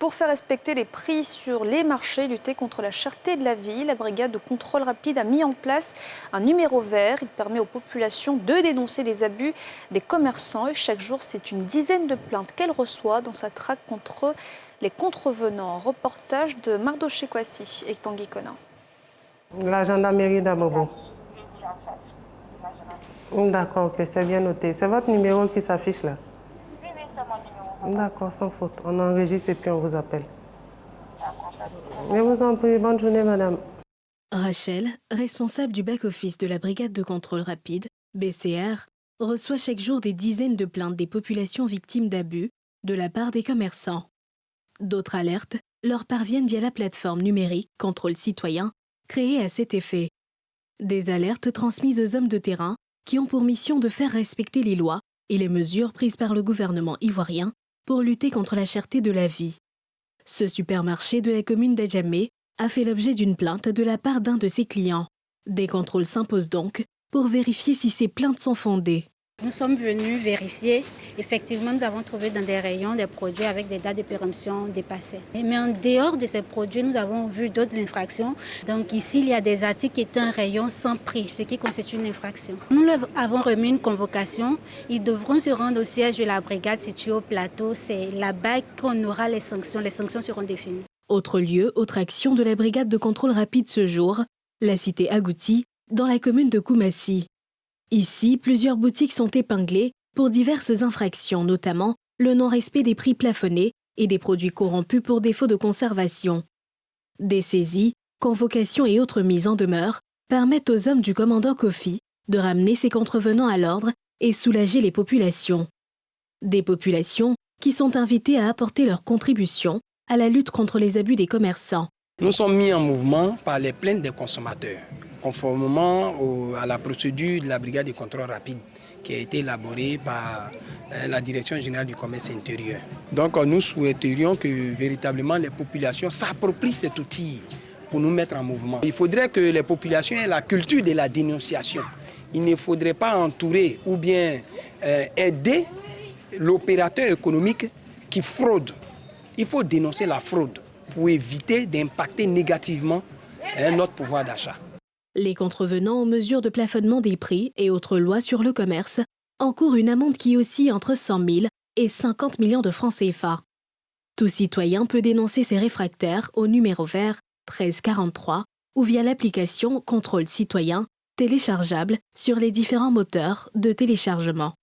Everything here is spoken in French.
Pour faire respecter les prix sur les marchés, lutter contre la cherté de la vie, la brigade de contrôle rapide a mis en place un numéro vert. Il permet aux populations de dénoncer les abus des commerçants. Et chaque jour, c'est une dizaine de plaintes qu'elle reçoit dans sa traque contre les contrevenants. Reportage de Mardoché Kwasi et Tanguy Conin. La gendarmerie d'Abobo. D'accord, ok, c'est bien noté. C'est votre numéro qui s'affiche là? Oui, c'est mon numéro. D'accord, sans faute. On enregistre et puis on vous appelle. Je vous en prie, bonne journée, madame. Rachel, responsable du back-office de la brigade de contrôle rapide, BCR, reçoit chaque jour des dizaines de plaintes des populations victimes d'abus de la part des commerçants. D'autres alertes leur parviennent via la plateforme numérique Contrôle Citoyen, créée à cet effet. Des alertes transmises aux hommes de terrain qui ont pour mission de faire respecter les lois et les mesures prises par le gouvernement ivoirien pour lutter contre la cherté de la vie. Ce supermarché de la commune d'Adjamé a fait l'objet d'une plainte de la part d'un de ses clients. Des contrôles s'imposent donc pour vérifier si ces plaintes sont fondées. Nous sommes venus vérifier. Effectivement, nous avons trouvé dans des rayons des produits avec des dates de péremption dépassées. Mais en dehors de ces produits, nous avons vu d'autres infractions. Donc ici, il y a des articles qui étaient en rayon sans prix, ce qui constitue une infraction. Nous leur avons remis une convocation. Ils devront se rendre au siège de la brigade située au plateau. C'est là-bas qu'on aura les sanctions. Les sanctions seront définies. Autre lieu, autre action de la brigade de contrôle rapide ce jour, la cité Agouti, dans la commune de Koumassi. Ici, plusieurs boutiques sont épinglées pour diverses infractions, notamment le non-respect des prix plafonnés et des produits corrompus pour défaut de conservation. Des saisies, convocations et autres mises en demeure permettent aux hommes du commandant Kofi de ramener ces contrevenants à l'ordre et soulager les populations. Des populations qui sont invitées à apporter leur contribution à la lutte contre les abus des commerçants. Nous sommes mis en mouvement par les plaintes des consommateurs, conformément à la procédure de la brigade de contrôle rapide qui a été élaborée par la Direction générale du commerce intérieur. Donc nous souhaiterions que véritablement les populations s'approprient cet outil pour nous mettre en mouvement. Il faudrait que les populations aient la culture de la dénonciation. Il ne faudrait pas entourer ou bien aider l'opérateur économique qui fraude. Il faut dénoncer la fraude pour éviter d'impacter négativement notre pouvoir d'achat. Les contrevenants aux mesures de plafonnement des prix et autres lois sur le commerce encourent une amende qui oscille entre 100 000 et 50 millions de francs CFA. Tout citoyen peut dénoncer ses réfractaires au numéro vert 1343 ou via l'application Contrôle Citoyen téléchargeable sur les différents moteurs de téléchargement.